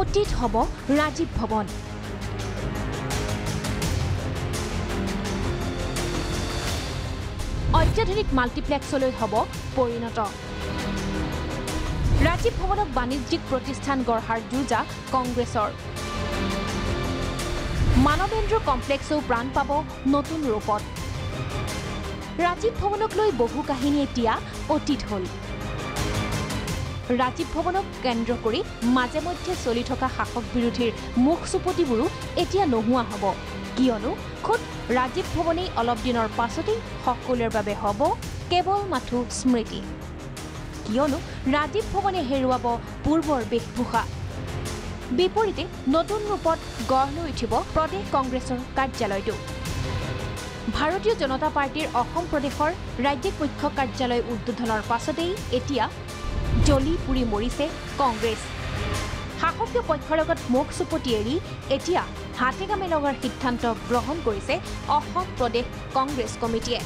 অতীত হ'ব ৰাজীৱ ভৱন। অত্যাধুনিক মাল্টিপ্লেক্সলৈ হ'ব পৰিণত। ৰাজীৱ ভৱনক বাণিজ্যিক প্ৰতিষ্ঠান গঢ়াৰ যোজা কংগ্ৰেছৰ। মানৱেন্দ্ৰ কমপ্লেক্সও প্ৰাণ পাব নতুন ৰূপত। ৰাজীৱ ভৱনক লৈ বহু কাহিনী এতিয়া অতীত হ'ল। ৰাজীৱ ভৱনক কেন্দ্ৰ কৰি মাজে মধ্যে চলি থকা শাসক বিৰোধীৰ মুখ চুপতিবোৰো এতিয়া নোহোৱা হ'ব, কিয়নো খুদ ৰাজীৱ ভৱনেই অলপ দিনৰ পাছতেই সকলোৰে বাবে হ'ব কেৱল মাথো স্মৃতি। কিয়নো ৰাজীৱ ভৱনে হেৰুৱাব পূৰ্বৰ বেশভূষা। বিপৰীতে নতুন ৰূপত গঢ় লৈ উঠিব প্ৰদেশ কংগ্ৰেছৰ কাৰ্যালয়টো। ভাৰতীয় জনতা পাৰ্টীৰ অসম প্ৰদেশৰ ৰাজ্যিক মুখ্য কাৰ্যালয় উদ্বোধনৰ পাছতেই এতিয়া জ্বলি পুৰি মৰিছে কংগ্ৰেছ। শাসকীয় পক্ষৰ লগত মুখ চুপতি এৰি এতিয়া হাতে কামে লগাৰ সিদ্ধান্ত গ্ৰহণ কৰিছে অসম প্ৰদেশ কংগ্ৰেছ কমিটিয়ে।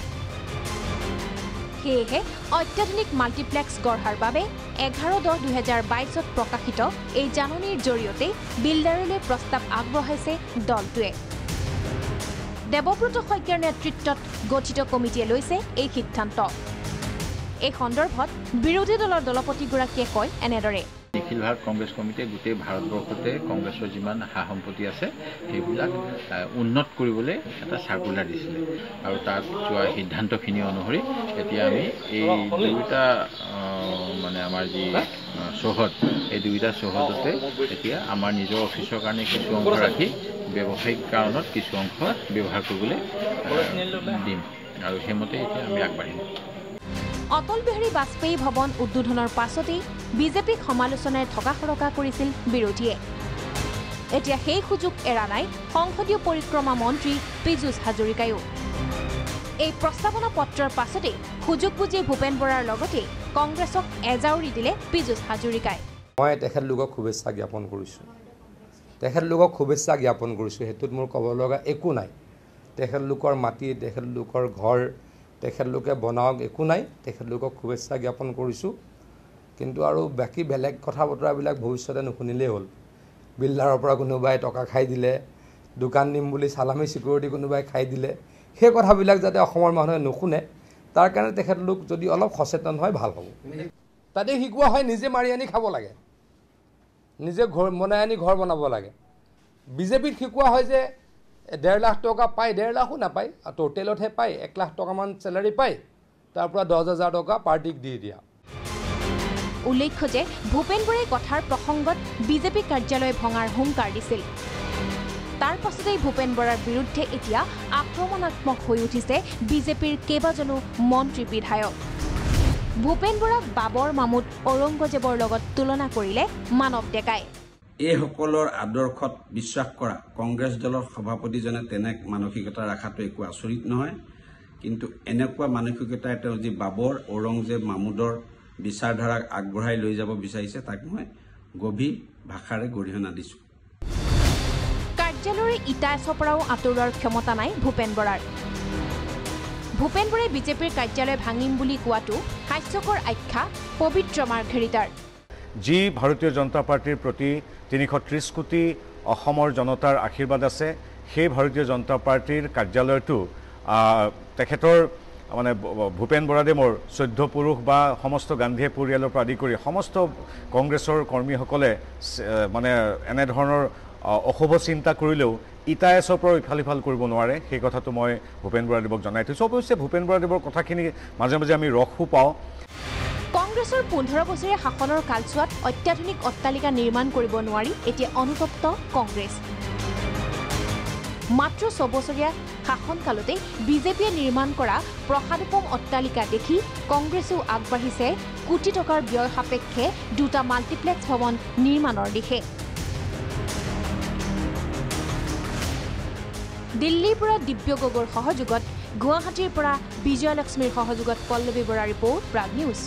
সেয়েহে অত্যাধুনিক মাল্টিপ্লেক্স গঢ়াৰ বাবে 11-10-2022 প্ৰকাশিত এই জাননীৰ জৰিয়তে বিল্ডাৰলৈ প্ৰস্তাৱ আগবঢ়াইছে দলটোৱে। দেৱব্ৰত শইকীয়াৰ নেতৃত্বত গঠিত কমিটিয়ে লৈছে এই সিদ্ধান্ত। এই সন্দৰ্ভত বিৰোধী দলৰ দলপতিগৰাকীয়ে কয় এনেদৰে। নিখিল ভাৰত কংগ্ৰেছ কমিটিয়ে গোটেই ভাৰতবৰ্ষতে কংগ্ৰেছৰ যিমান সা সম্পত্তি আছে সেইবিলাক উন্নত কৰিবলৈ এটা চাৰ্কুলাৰ দিছিলে আৰু তাত যোৱা সিদ্ধান্তখিনি অনুসৰি এতিয়া আমি এই দুয়োটা মানে আমাৰ যি চৌহদ এই দুয়োটা চৌহদতে এতিয়া আমাৰ নিজৰ অফিচৰ কাৰণে কিছু অংশ ৰাখি ব্যৱসায়িক কাৰণত কিছু অংশ ব্যৱহাৰ কৰিবলৈ দিম আৰু সেইমতে এতিয়া আমি আগবাঢ়িম। অটল বিহাৰী বাজপেয়ী ভৱন উদ্বোধনৰ পাছতেই বিজেপিক সমালোচনাৰে থকাসৰকা কৰিছিল বিৰোধীয়ে। এতিয়া সেই সুযোগ এৰা নাই সংসদীয় পৰিক্ৰমা মন্ত্ৰী পীযুষ হাজৰিকায়ো। এই প্ৰস্তাৱনা পত্ৰৰ পাছতেই সুযোগ বুজি ভূপেন বৰাৰ লগতে কংগ্ৰেছক এজাউৰি দিলে পীযুষ হাজৰিকাই। মই তেখেতলোকক শুভেচ্ছা জ্ঞাপন কৰিছোঁ। তেখেতলোকক শুভেচ্ছা জ্ঞাপন কৰিছোঁ, সেইটোত মোৰ ক'ব লগা একো নাই। তেখেতলোকৰ মাটি, তেখেতলোকৰ ঘৰ তেখেতলোকে বনাওক, একো নাই। তেখেতলোকক শুভেচ্ছা জ্ঞাপন কৰিছোঁ, কিন্তু আৰু বাকী বেলেগ কথা বতৰাবিলাক ভৱিষ্যতে নুশুনিলেই হ'ল। বিল্ডাৰৰ পৰা কোনোবাই টকা খাই দিলে, দোকান দিম বুলি চালামী চিকিউৰিটি কোনোবাই খাই দিলে, সেই কথাবিলাক যাতে অসমৰ মানুহে নুশুনে তাৰ কাৰণে তেখেতলোক যদি অলপ সচেতন হয় ভাল হ'ব। তাতে শিকোৱা হয় নিজে মাৰি আনি খাব লাগে, নিজে ঘৰ বনাই আনি ঘৰ বনাব লাগে। বিজেপিত শিকোৱা হয় যে 1.5 লাখ টকা পায়, 1.5 লাখো নাপায়, টোটেলতহে পায় 1 লাখ টকামান চেলাৰী পায়, তাৰ পৰা 10,000 টকা পাৰ্টিক দি দিয়া। উল্লেখ্য যে ভূপেন বৰাই কথাৰ প্ৰসংগত বিজেপি কাৰ্যালয় ভঙাৰ হুংকাৰ দিছিল। তাৰ পাছতেই ভূপেন বৰাৰ বিৰুদ্ধে এতিয়া আক্ৰমণাত্মক হৈ উঠিছে বিজেপিৰ কেইবাজনো মন্ত্ৰী বিধায়ক। ভূপেন বৰাক বাবৰ মামুদ ঔৰংগজেবৰ লগত তুলনা কৰিলে মানৱ ডেকাই। এইসকলৰ আদৰ্শত বিশ্বাস কৰা কংগ্ৰেছ দলৰ সভাপতিজনে তেনে মানসিকতা ৰখাটো একো আচৰিত নহয়, কিন্তু এনেকুৱা মানসিকতাই তেওঁ যি বাবৰ ঔৰংজেব মামুদৰ বিচাৰধাৰাক আগবঢ়াই লৈ যাব বিচাৰিছে তাক মই গভীৰ ভাষাৰে গৰিহণা দিছোঁ। কাৰ্যালয়ৰ ইটা এচৰ পৰাও আঁতৰোৱাৰ ক্ষমতা নাই ভূপেন বৰাৰ। ভূপেন বৰাই বিজেপিৰ কাৰ্যালয় ভাঙিম বুলি কোৱাটো হাস্যকৰ আখ্যা পবিত্ৰ মাৰ্ঘেৰিটাৰ। যি ভাৰতীয় জনতা পাৰ্টিৰ প্ৰতি 330 কোটি অসমৰ জনতাৰ আশীৰ্বাদ আছে, সেই ভাৰতীয় জনতা পাৰ্টিৰ কাৰ্যালয়টো তেখেতৰ মানে ভূপেন বৰাদেৱৰ 14 পুৰুষ বা সমস্ত গান্ধী পৰিয়ালৰ পৰা আদি কৰি সমস্ত কংগ্ৰেছৰ কৰ্মীসকলে মানে এনেধৰণৰ অশুভ চিন্তা কৰিলেও ইটা এচৰ পৰা ইফাল সিফাল কৰিব নোৱাৰে, সেই কথাটো মই ভূপেন বৰাদেৱক জনাই থৈছোঁ। অৱশ্যে ভূপেন বৰাদেৱৰ কথাখিনি মাজে মাজে আমি ৰসো পাওঁ। কংগ্ৰেছৰ 15 বছৰীয়া শাসনৰ কালছোৱাত অত্যাধুনিক অট্টালিকা নিৰ্মাণ কৰিব নোৱাৰি এতিয়া অনুতপ্ত কংগ্ৰেছ। মাত্ৰ 6 বছৰীয়া শাসনকালতে বিজেপিয়ে নিৰ্মাণ কৰা প্ৰসাদোপম অট্টালিকা দেখি কংগ্ৰেছেও আগবাঢ়িছে কোটি টকাৰ ব্যয় সাপেক্ষে 2টা মাল্টিপ্লেক্স ভৱন নিৰ্মাণৰ দিশে। দিল্লীৰ পৰা দিব্য গগৈৰ সহযোগত, গুৱাহাটীৰ পৰা বিজয়লক্ষ্মীৰ সহযোগত পল্লৱী বৰা ৰিপৰ্ট, প্ৰাগ নিউজ।